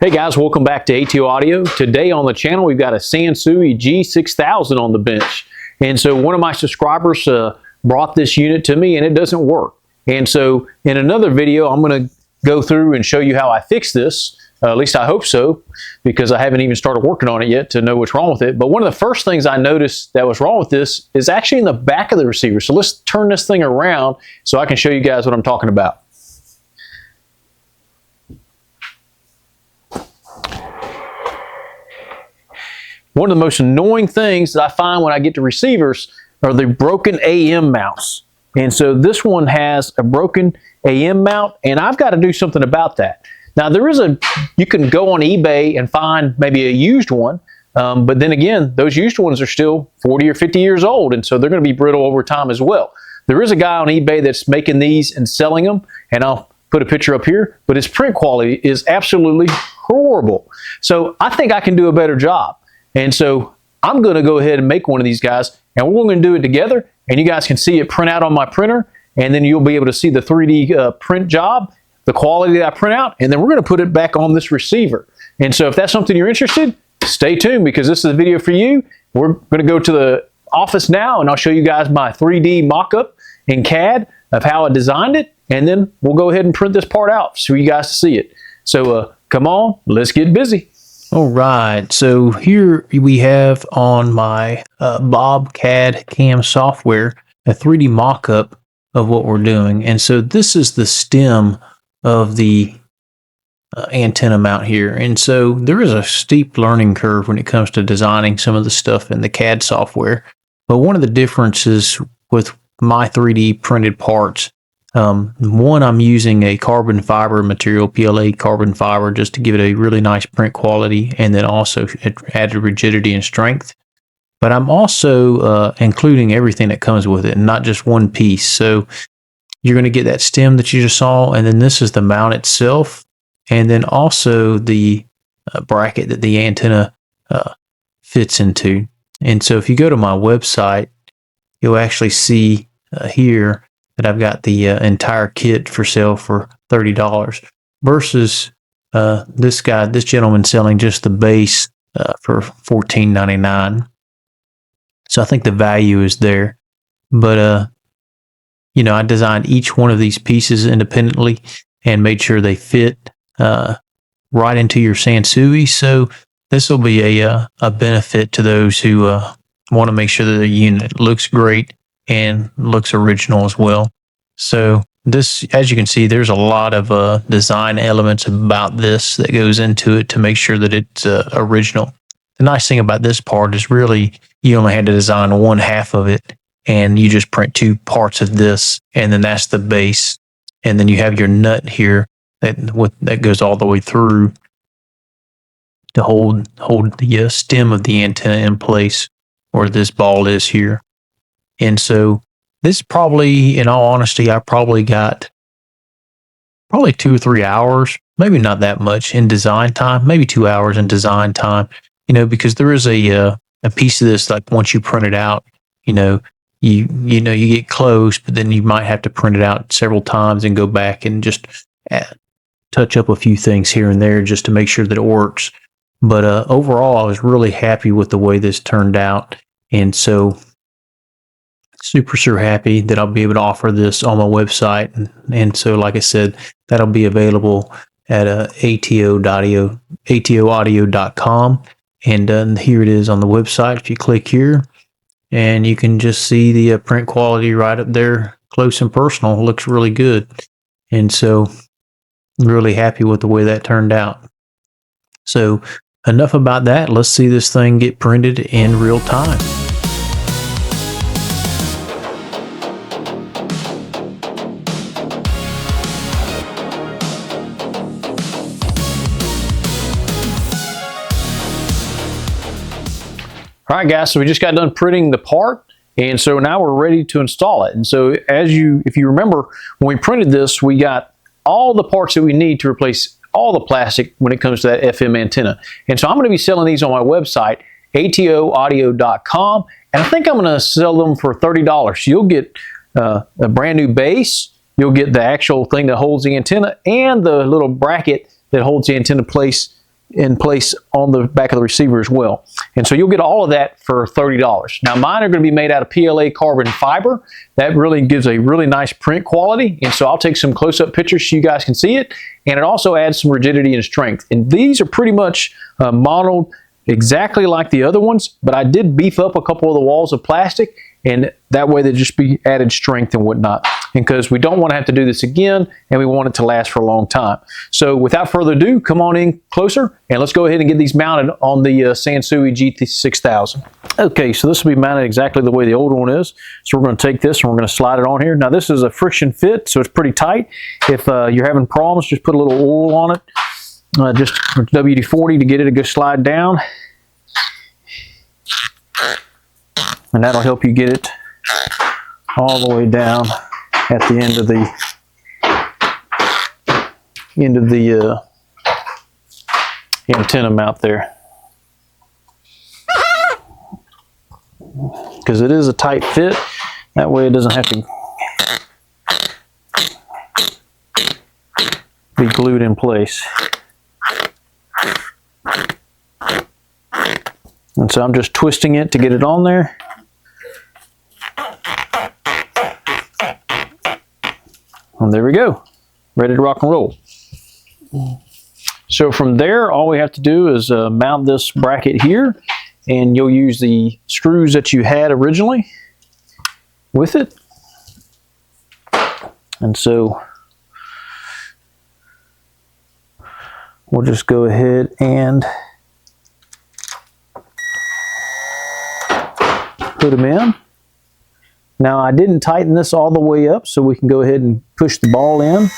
Hey guys, welcome back to ATO Audio. Today on the channel we've got a Sansui G-6000 on the bench. And so one of my subscribers brought this unit to me and it doesn't work. And so in another video I'm going to go through and show you how I fix this. At least I hope so, because I haven't even started working on it yet to know what's wrong with it. But one of the first things I noticed that was wrong with this is actually in the back of the receiver. So let's turn this thing around so I can show you guys what I'm talking about. One of the most annoying things that I find when I get to receivers are the broken AM mounts. And so this one has a broken AM mount, and I've got to do something about that. Now you can go on eBay and find maybe a used one, but then again, those used ones are still 40 or 50 years old, and so they're going to be brittle over time as well. There is a guy on eBay that's making these and selling them, and I'll put a picture up here, but his print quality is absolutely horrible. So I think I can do a better job. And so I'm going to go ahead and make one of these guys, and we're going to do it together, and you guys can see it print out on my printer, and then you'll be able to see the 3D print job, the quality that I print out, and then we're going to put it back on this receiver. And so if that's something you're interested, stay tuned, because this is a video for you. We're going to go to the office now, and I'll show you guys my 3D mock-up in CAD of how I designed it, and then we'll go ahead and print this part out for you guys to see it. So come on, let's get busy. All right, so here we have on my Bob CAD CAM software a 3D mock-up of what we're doing. And so this is the stem of the antenna mount here. And so there is a steep learning curve when it comes to designing some of the stuff in the CAD software. But one of the differences with my 3D printed parts, one, I'm using a carbon fiber material, PLA carbon fiber, just to give it a really nice print quality, and then also added rigidity and strength. But I'm also including everything that comes with it, and not just one piece. So you're going to get that stem that you just saw, and then this is the mount itself, and then also the bracket that the antenna fits into. And so if you go to my website, you'll actually see here that I've got the entire kit for sale for $30 versus this gentleman selling just the base for $14.99. So I think the value is there. But you know, I designed each one of these pieces independently and made sure they fit right into your Sansui. So this will be a benefit to those who want to make sure that the unit looks great and looks original as well. So this, as you can see, there's a lot of design elements about this that goes into it to make sure that it's original. The nice thing about this part is really you only had to design one half of it, and you just print two parts of this, and then that's the base. And then you have your nut here that goes all the way through to hold the stem of the antenna in place, where this ball is here. And so this probably, in all honesty, I probably got 2 or 3 hours, maybe not that much in design time, maybe 2 hours in design time, you know, because there is a piece of this, like once you print it out, you get close, but then you might have to print it out several times and go back and just touch up a few things here and there just to make sure that it works. But overall, I was really happy with the way this turned out. And so super happy that I'll be able to offer this on my website. And so, like I said, that'll be available at atoaudio.com. And here it is on the website. If you click here, and you can just see the print quality right up there, close and personal. It looks really good. And so I'm really happy with the way that turned out. So enough about that. Let's see this thing get printed in real time. All right, guys, so we just got done printing the part, and so now we're ready to install it. And so if you remember, when we printed this, we got all the parts that we need to replace all the plastic when it comes to that FM antenna. And so I'm going to be selling these on my website, atoaudio.com, and I think I'm going to sell them for $30. You'll get a brand new base, you'll get the actual thing that holds the antenna, and the little bracket that holds the antenna place in place on the back of the receiver as well. And so you'll get all of that for $30. Now mine are going to be made out of PLA carbon fiber. That really gives a really nice print quality. And so I'll take some close-up pictures so you guys can see it. And it also adds some rigidity and strength. And these are pretty much modeled exactly like the other ones, but I did beef up a couple of the walls of plastic, and that way they just be added strength and whatnot. And because we don't want to have to do this again, and we want it to last for a long time. So without further ado, come on in closer, and let's go ahead and get these mounted on the Sansui G-6000. Okay, so this will be mounted exactly the way the old one is. So we're going to take this and we're going to slide it on here. Now this is a friction fit, so it's pretty tight. If you're having problems, just put a little oil on it. Just WD-40 to get it to go slide down. And that'll help you get it all the way down at the end of the antenna mount there. Because it is a tight fit, that way it doesn't have to be glued in place. And so I'm just twisting it to get it on there. And there we go, ready to rock and roll. So from there, all we have to do is mount this bracket here, and you'll use the screws that you had originally with it. And so we'll just go ahead and put them in. Now I didn't tighten this all the way up, so we can go ahead and push the ball in.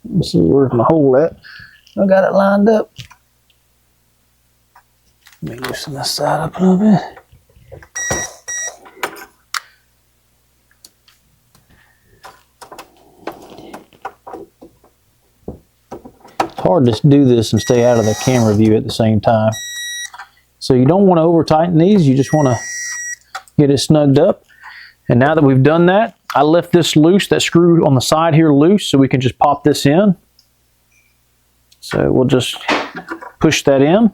Let's see, where's my hole at? I got it lined up. Let me loosen this side up a little bit. It's hard to do this and stay out of the camera view at the same time. So you don't want to over tighten these, you just want to get it snugged up. And now that we've done that, I left this loose, that screw on the side here loose, so we can just pop this in. So we'll just push that in.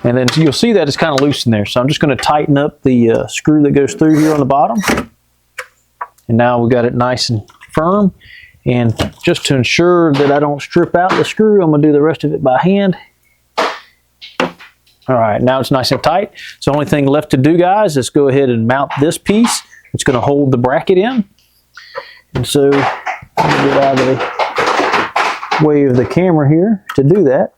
And then you'll see that it's kind of loose in there. So I'm just going to tighten up the screw that goes through here on the bottom. And now we've got it nice and firm. And just to ensure that I don't strip out the screw, I'm going to do the rest of it by hand. All right, now it's nice and tight. So the only thing left to do, guys, is go ahead and mount this piece. It's going to hold the bracket in. And so I'm going to get out of the way of the camera here to do that.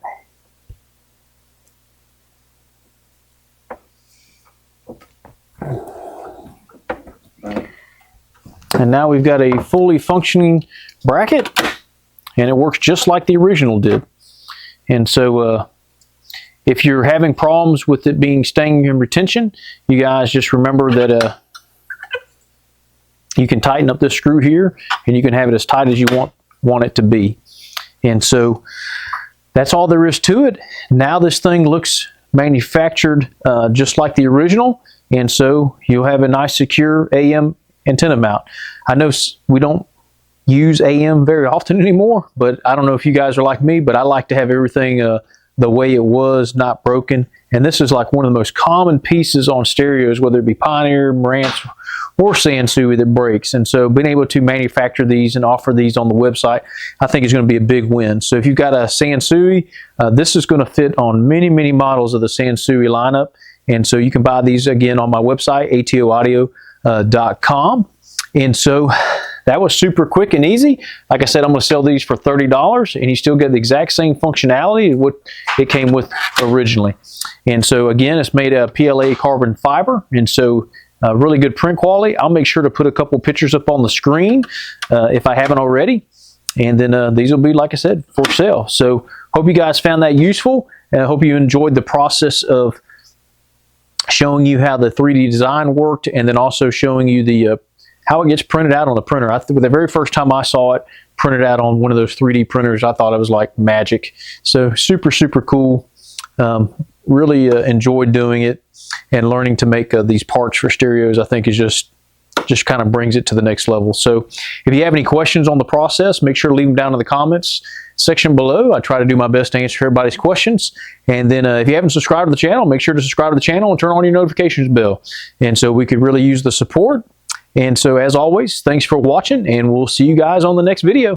And now we've got a fully functioning bracket, and it works just like the original did. And so if you're having problems with it being staying in retention, you guys just remember that you can tighten up this screw here, and you can have it as tight as you want it to be. And so that's all there is to it. Now this thing looks manufactured just like the original, and so you'll have a nice secure AM antenna mount. I know we don't use AM very often anymore, but I don't know if you guys are like me, but I like to have everything the way it was, not broken. And this is like one of the most common pieces on stereos, whether it be Pioneer, Marantz, or Sansui, that breaks. And so being able to manufacture these and offer these on the website, I think is going to be a big win. So if you've got a Sansui, this is going to fit on many, many models of the Sansui lineup. And so you can buy these again on my website, atoaudio.com. And so that was super quick and easy. Like I said, I'm going to sell these for $30, and you still get the exact same functionality what it came with originally. And so again, it's made of PLA carbon fiber, and so really good print quality. I'll make sure to put a couple pictures up on the screen if I haven't already. And then these will be, like I said, for sale. So hope you guys found that useful, and I hope you enjoyed the process of showing you how the 3D design worked, and then also showing you the how it gets printed out on the printer. The very first time I saw it printed out on one of those 3D printers, I thought it was like magic. So super, super cool. Really enjoyed doing it, and learning to make these parts for stereos, I think, is just just kind of brings it to the next level. So if you have any questions on the process, make sure to leave them down in the comments section below. I try to do my best to answer everybody's questions. And then if you haven't subscribed to the channel, make sure to subscribe to the channel and turn on your notifications bell. And so we could really use the support. And so as always, thanks for watching, and we'll see you guys on the next video.